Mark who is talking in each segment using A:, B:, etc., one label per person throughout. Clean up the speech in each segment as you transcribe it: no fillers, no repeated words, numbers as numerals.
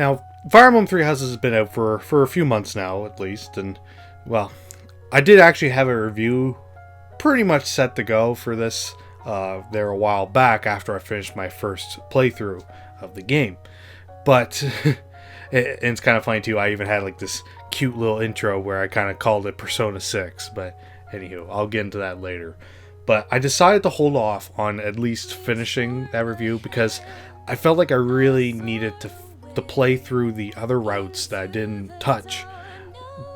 A: Now, Fire Emblem Three Houses has been out for a few months now, at least, and, well, I did actually have a review pretty much set to go for this there a while back after I finished my first playthrough of the game. But it's kind of funny too, I even had like this cute little intro where I kind of called it Persona 6, but anywho, I'll get into that later. But I decided to hold off on at least finishing that review because I felt like I really needed to play through the other routes that I didn't touch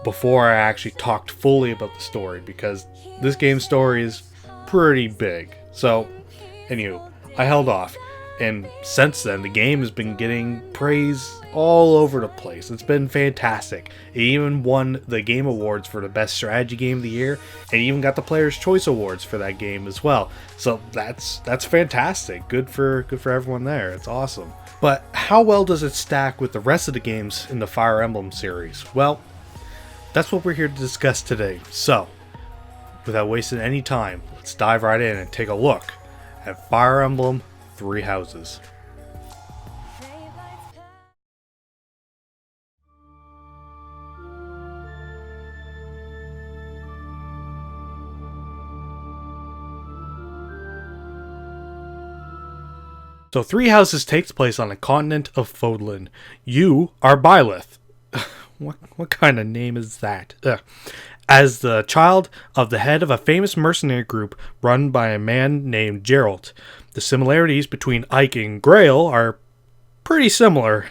A: before I actually talked fully about the story, because this game's story is pretty big. So, anywho, I held off. And since then, the game has been getting praise all over the place. It's been fantastic. It even won the Game Awards for the Best Strategy Game of the Year, and even got the Player's Choice Awards for that game as well. So that's fantastic. Good for everyone there. It's awesome. But how well does it stack with the rest of the games in the Fire Emblem series? Well, that's what we're here to discuss today. So, without wasting any time, let's dive right in and take a look at Fire Emblem Three Houses. So Three Houses takes place on the continent of Fodlan. You are Byleth. What kind of name is that? Ugh. As the child of the head of a famous mercenary group run by a man named Geralt. The similarities between Ike and Grail are pretty similar.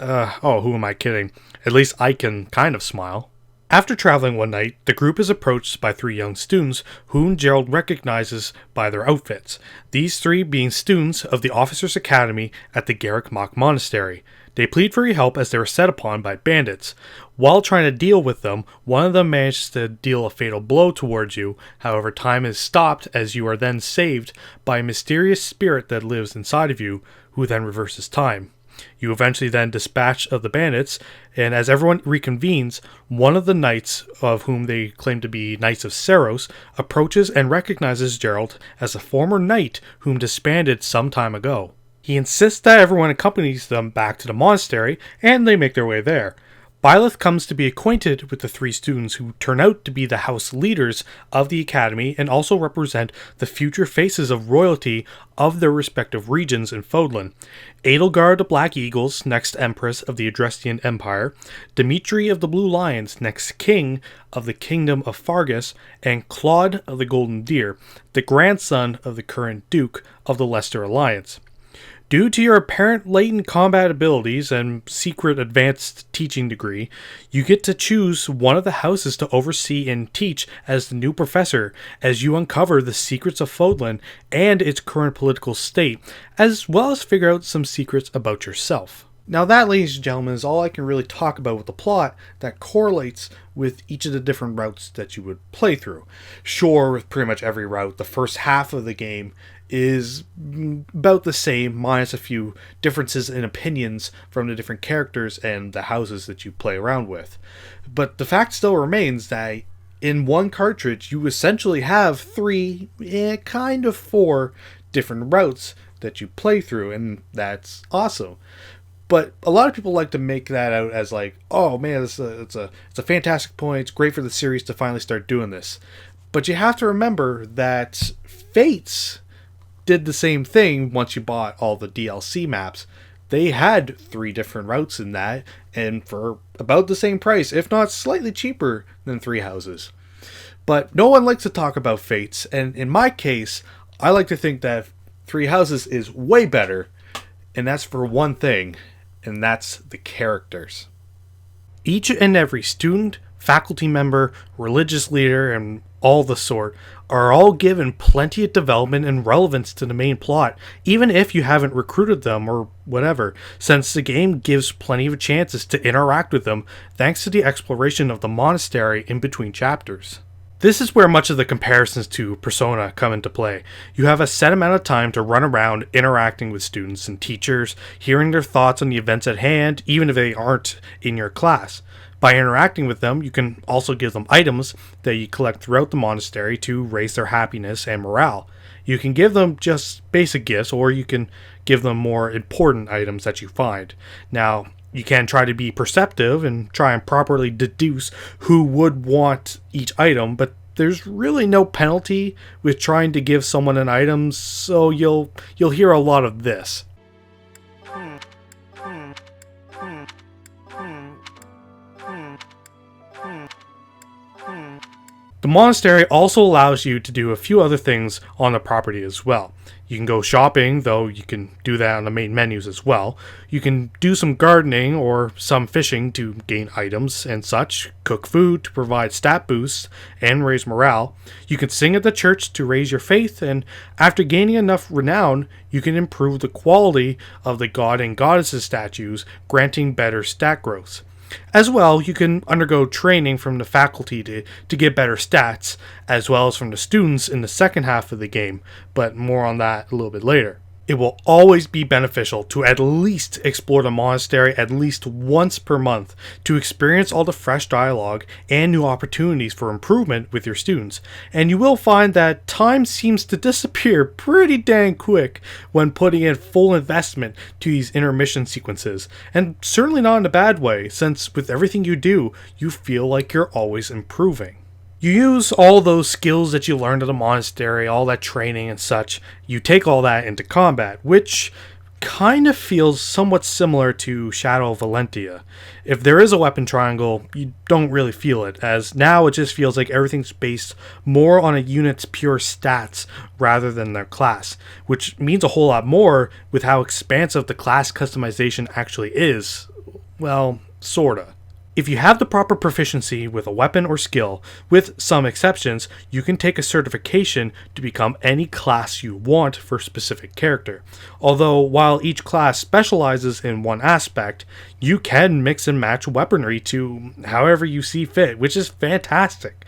A: Who am I kidding? At least Ike can kind of smile. After traveling one night, the group is approached by three young students whom Gerald recognizes by their outfits. These three being students of the Officers' Academy at the Garrick Mach Monastery. They plead for your help as they were set upon by bandits. While trying to deal with them, one of them manages to deal a fatal blow towards you. However, time is stopped as you are then saved by a mysterious spirit that lives inside of you, who then reverses time. You eventually then dispatch of the bandits, and as everyone reconvenes, one of the knights, of whom they claim to be Knights of Seros, approaches and recognizes Gerald as a former knight whom disbanded some time ago. He insists that everyone accompanies them back to the monastery, and they make their way there. Byleth comes to be acquainted with the three students who turn out to be the house leaders of the academy and also represent the future faces of royalty of their respective regions in Fodlan. Edelgard the Black Eagles, next Empress of the Adrestian Empire, Dimitri of the Blue Lions, next King of the Kingdom of Fargus, and Claude of the Golden Deer, the grandson of the current Duke of the Leicester Alliance. Due to your apparent latent combat abilities and secret advanced teaching degree, you get to choose one of the houses to oversee and teach as the new professor as you uncover the secrets of Fodlan and its current political state, as well as figure out some secrets about yourself. Now that, ladies and gentlemen, is all I can really talk about with the plot that correlates with each of the different routes that you would play through. Sure, with pretty much every route, the first half of the game is about the same, minus a few differences in opinions from the different characters and the houses that you play around with. But the fact still remains that in one cartridge, you essentially have kind of four different routes that you play through, and that's awesome. But a lot of people like to make that out as like, oh man, it's a fantastic point. It's great for the series to finally start doing this. But you have to remember that Fates did the same thing once you bought all the DLC maps. They had three different routes in that, and for about the same price, if not slightly cheaper than Three Houses. But no one likes to talk about Fates, and in my case, I like to think that Three Houses is way better, and that's for one thing, and that's the characters. Each and every student, faculty member, religious leader, and all the sort are all given plenty of development and relevance to the main plot, even if you haven't recruited them or whatever, since the game gives plenty of chances to interact with them thanks to the exploration of the monastery in between chapters. This is where much of the comparisons to Persona come into play. You have a set amount of time to run around interacting with students and teachers, hearing their thoughts on the events at hand, even if they aren't in your class. By interacting with them, you can also give them items that you collect throughout the monastery to raise their happiness and morale. You can give them just basic gifts, or you can give them more important items that you find. Now, You can try to be perceptive and try and properly deduce who would want each item, but there's really no penalty with trying to give someone an item, so you'll hear a lot of this. The monastery also allows you to do a few other things on the property as well. You can go shopping, though you can do that on the main menus as well. You can do some gardening or some fishing to gain items and such, cook food to provide stat boosts and raise morale. You can sing at the church to raise your faith, and after gaining enough renown, you can improve the quality of the god and goddesses statues, granting better stat growth. As well, you can undergo training from the faculty to get better stats, as well as from the students in the second half of the game, but more on that a little bit later. It will always be beneficial to at least explore the monastery at least once per month to experience all the fresh dialogue and new opportunities for improvement with your students, and you will find that time seems to disappear pretty dang quick when putting in full investment to these intermission sequences, and certainly not in a bad way, since with everything you do, you feel like you're always improving. You use all those skills that you learned at the monastery, all that training and such, you take all that into combat, which kind of feels somewhat similar to Shadow of Valentia. If there is a weapon triangle, you don't really feel it, as now it just feels like everything's based more on a unit's pure stats rather than their class, which means a whole lot more with how expansive the class customization actually is. Well, sorta. If you have the proper proficiency with a weapon or skill, with some exceptions, you can take a certification to become any class you want for a specific character. Although, while each class specializes in one aspect, you can mix and match weaponry to however you see fit, which is fantastic,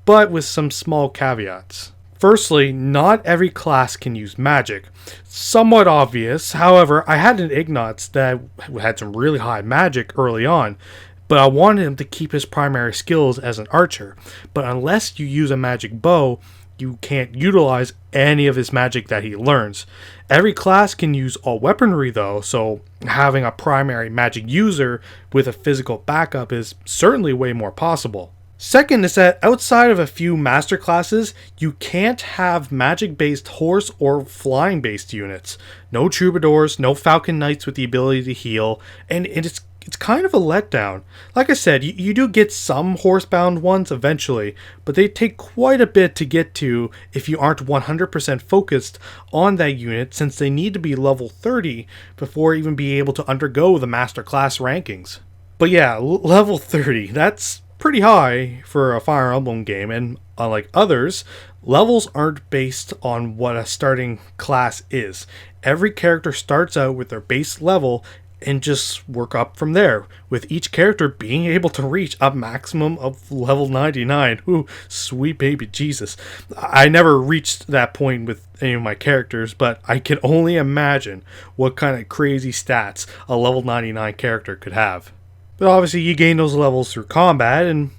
A: but with some small caveats. Firstly, not every class can use magic. Somewhat obvious, however, I had an Ignots that had some really high magic early on, but I wanted him to keep his primary skills as an archer. But unless you use a magic bow, you can't utilize any of his magic that he learns. Every class can use all weaponry though, so having a primary magic user with a physical backup is certainly way more possible. Second is that outside of a few master classes, you can't have magic-based horse or flying-based units. No troubadours, no falcon knights with the ability to heal, and it's kind of a letdown. Like I said, you do get some horsebound ones eventually, but they take quite a bit to get to if you aren't 100% focused on that unit, since they need to be level 30 before even being able to undergo the master class rankings. But yeah, level 30, that's pretty high for a Fire Emblem game, and unlike others, levels aren't based on what a starting class is. Every character starts out with their base level and just work up from there, with each character being able to reach a maximum of level 99. Ooh, sweet baby Jesus. I never reached that point with any of my characters, but I can only imagine what kind of crazy stats a level 99 character could have. But obviously you gain those levels through combat, and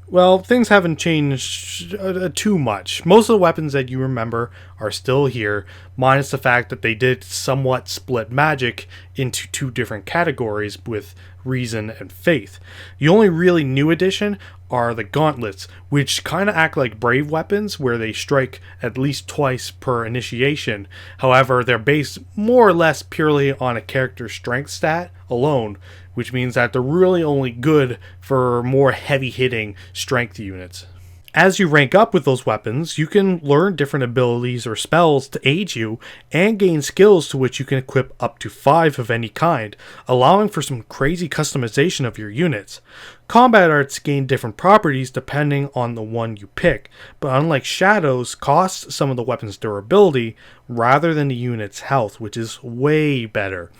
A: well, things haven't changed too much. Most of the weapons that you remember are still here, minus the fact that they did somewhat split magic into two different categories with reason and faith. The only really new addition are the gauntlets, which kind of act like brave weapons where they strike at least twice per initiation. However, they're based more or less purely on a character's strength stat alone, which means that they're really only good for more heavy-hitting strength units. As you rank up with those weapons, you can learn different abilities or spells to aid you, and gain skills to which you can equip up to 5 of any kind, allowing for some crazy customization of your units. Combat arts gain different properties depending on the one you pick, but unlike Shadows, cost some of the weapon's durability rather than the unit's health, which is way better.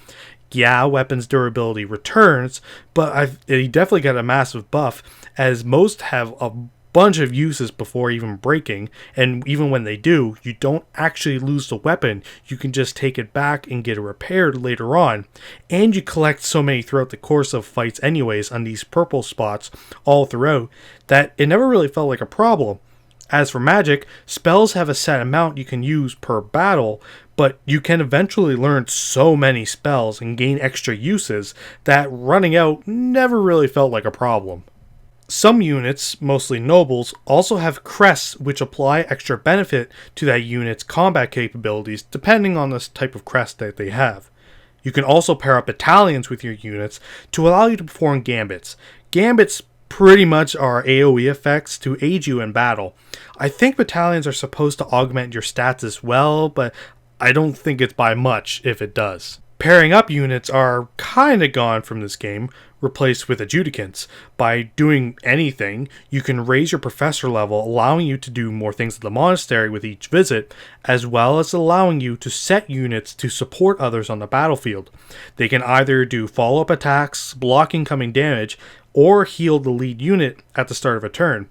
A: Yeah, weapons durability returns, but they definitely got a massive buff, as most have a bunch of uses before even breaking, and even when they do, you don't actually lose the weapon. You can just take it back and get it repaired later on, and you collect so many throughout the course of fights anyways on these purple spots all throughout that it never really felt like a problem. As for magic, spells have a set amount you can use per battle, but you can eventually learn so many spells and gain extra uses that running out never really felt like a problem. Some units, mostly nobles, also have crests which apply extra benefit to that unit's combat capabilities depending on the type of crest that they have. You can also pair up battalions with your units to allow you to perform gambits. Gambits pretty much are AoE effects to aid you in battle. I think battalions are supposed to augment your stats as well, but I don't think it's by much if it does. Pairing up units are kinda gone from this game, replaced with adjudicants. By doing anything, you can raise your professor level, allowing you to do more things at the monastery with each visit, as well as allowing you to set units to support others on the battlefield. They can either do follow-up attacks, block incoming damage, or heal the lead unit at the start of a turn.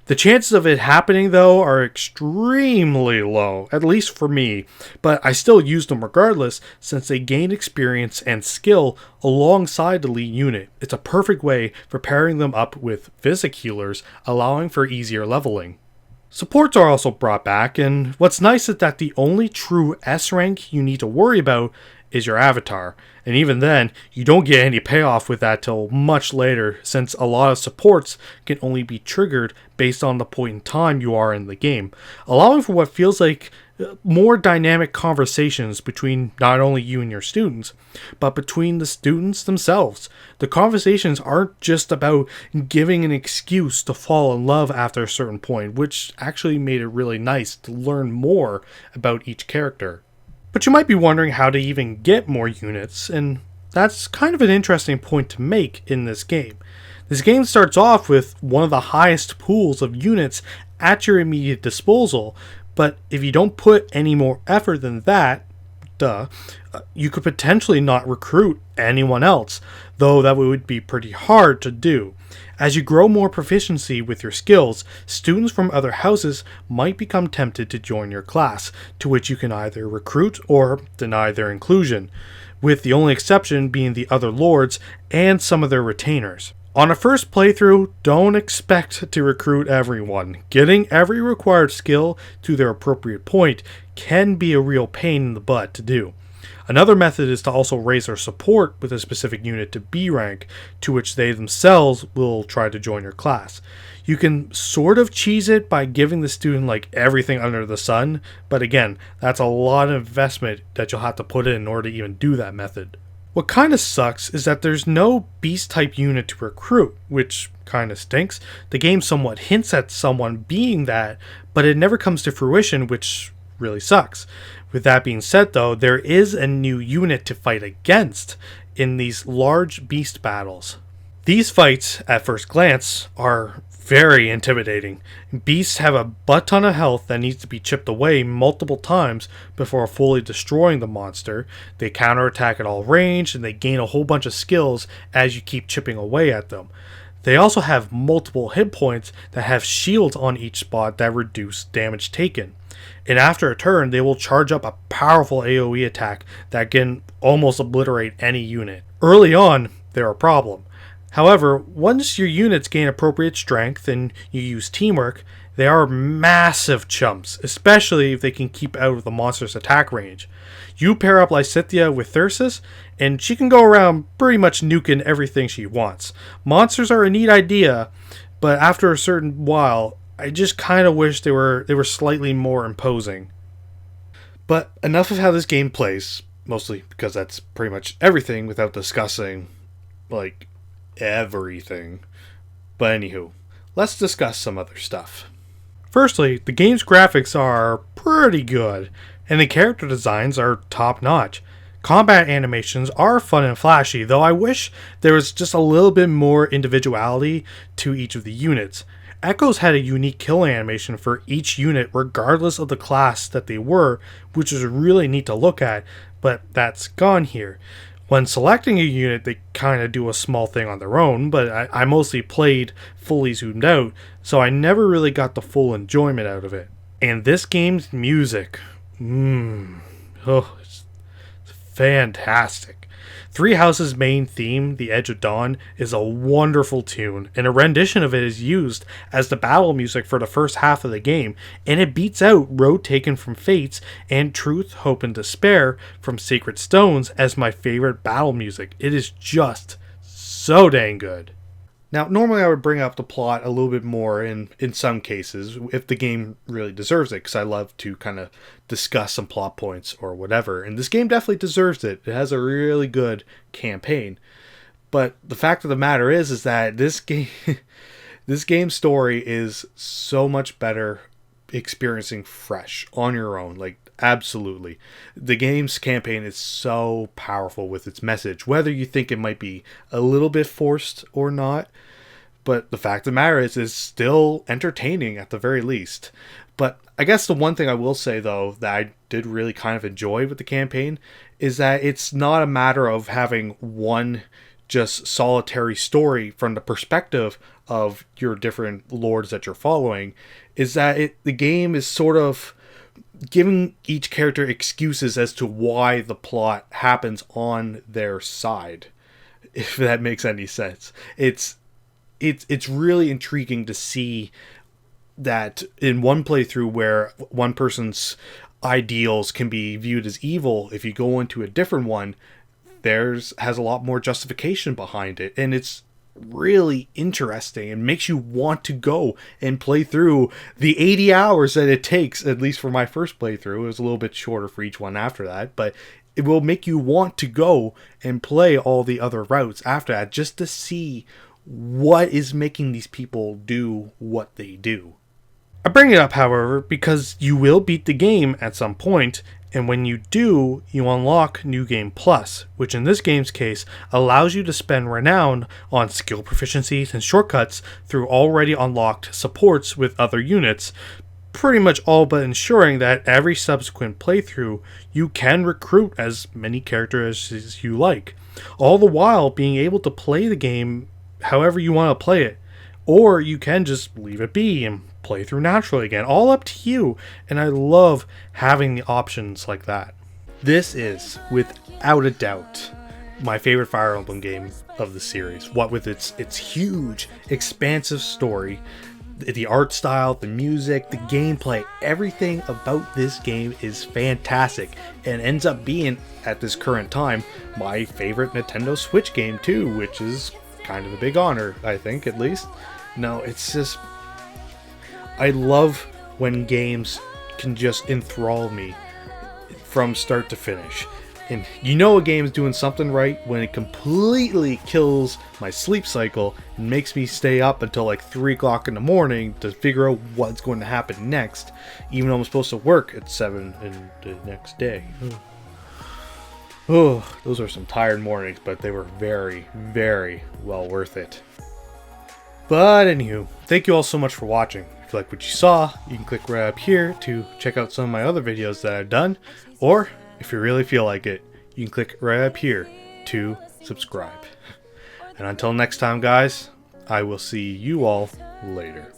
A: The chances of it happening, though, are extremely low, at least for me, but I still use them regardless since they gain experience and skill alongside the lead unit. It's a perfect way for pairing them up with physic healers, allowing for easier leveling. Supports are also brought back, and what's nice is that the only true S rank you need to worry about is your avatar, and even then, you don't get any payoff with that till much later, since a lot of supports can only be triggered based on the point in time you are in the game, allowing for what feels like more dynamic conversations between not only you and your students, but between the students themselves. The conversations aren't just about giving an excuse to fall in love after a certain point, which actually made it really nice to learn more about each character. But you might be wondering how to even get more units, and that's kind of an interesting point to make in this game. This game starts off with one of the highest pools of units at your immediate disposal, but if you don't put any more effort than that, you could potentially not recruit anyone else, though that would be pretty hard to do. As you grow more proficiency with your skills, students from other houses might become tempted to join your class, to which you can either recruit or deny their inclusion, with the only exception being the other lords and some of their retainers. On a first playthrough, don't expect to recruit everyone. Getting every required skill to their appropriate point can be a real pain in the butt to do. Another method is to also raise their support with a specific unit to B rank, to which they themselves will try to join your class. You can sort of cheese it by giving the student like everything under the sun, but again, that's a lot of investment that you'll have to put in order to even do that method. What kind of sucks is that there's no beast type unit to recruit, which kind of stinks. The game somewhat hints at someone being that, but it never comes to fruition, which really sucks. With that being said, though, there is a new unit to fight against in these large beast battles. These fights, at first glance, are very intimidating. Beasts have a butt ton of health that needs to be chipped away multiple times before fully destroying the monster. They counterattack at all range, and they gain a whole bunch of skills as you keep chipping away at them. They also have multiple hit points that have shields on each spot that reduce damage taken. And after a turn, they will charge up a powerful AoE attack that can almost obliterate any unit. Early on, they're a problem. However, once your units gain appropriate strength and you use teamwork, they are massive chumps, especially if they can keep out of the monster's attack range. You pair up Lysithea with Thyrsis, and she can go around pretty much nuking everything she wants. Monsters are a neat idea, but after a certain while, I just kind of wish they were slightly more imposing. But enough of how this game plays, mostly because that's pretty much everything without discussing, like, everything. But anywho, let's discuss some other stuff. Firstly, the game's graphics are pretty good, and the character designs are top notch. Combat animations are fun and flashy, though I wish there was just a little bit more individuality to each of the units. Echoes had a unique kill animation for each unit regardless of the class that they were, which was really neat to look at, but that's gone here. When selecting a unit, they kind of do a small thing on their own, but I mostly played fully zoomed out, so I never really got the full enjoyment out of it. And this game's music, it's fantastic. Three Houses' main theme, The Edge of Dawn, is a wonderful tune, and a rendition of it is used as the battle music for the first half of the game, and it beats out Road Taken from Fates and Truth, Hope, and Despair from Sacred Stones as my favorite battle music. It is just so dang good. Now, normally I would bring up the plot a little bit more in some cases, if the game really deserves it, because I love to kind of discuss some plot points or whatever, and this game definitely deserves it. It has a really good campaign. But the fact of the matter is that this game, this game's story is so much better experiencing fresh, on your own, like, absolutely. The game's campaign is so powerful with its message, whether you think it might be a little bit forced or not. But the fact of the matter is, it's still entertaining at the very least. But I guess the one thing I will say, though, that I did really kind of enjoy with the campaign is that it's not a matter of having one just solitary story from the perspective of your different lords that you're following. Is that the game is sort of giving each character excuses as to why the plot happens on their side, if that makes any sense. It's really intriguing to see that in one playthrough where one person's ideals can be viewed as evil, if you go into a different one, theirs has a lot more justification behind it, and it's really interesting and makes you want to go and play through the 80 hours that it takes, at least for my first playthrough. It was a little bit shorter for each one after that, but it will make you want to go and play all the other routes after that, just to see what is making these people do what they do. I bring it up, however, because you will beat the game at some point, and when you do, you unlock New Game Plus, which in this game's case allows you to spend renown on skill proficiencies and shortcuts through already unlocked supports with other units, pretty much all but ensuring that every subsequent playthrough you can recruit as many characters as you like, all the while being able to play the game however you want to play it. Or you can just leave it be and play through naturally again. All up to you. And I love having the options like that. This is, without a doubt, my favorite Fire Emblem game of the series. What with its huge, expansive story, the art style, the music, the gameplay, everything about this game is fantastic. And ends up being, at this current time, my favorite Nintendo Switch game too, which is kind of a big honor, I think, at least. No, it's just, I love when games can just enthrall me from start to finish. And you know a game's doing something right when it completely kills my sleep cycle and makes me stay up until like 3 o'clock in the morning to figure out what's going to happen next, even though I'm supposed to work at 7 in the next day. Oh, those are some tired mornings, but they were very, very well worth it. But anywho, thank you all so much for watching. If you like what you saw, you can click right up here to check out some of my other videos that I've done. Or, if you really feel like it, you can click right up here to subscribe. And until next time, guys, I will see you all later.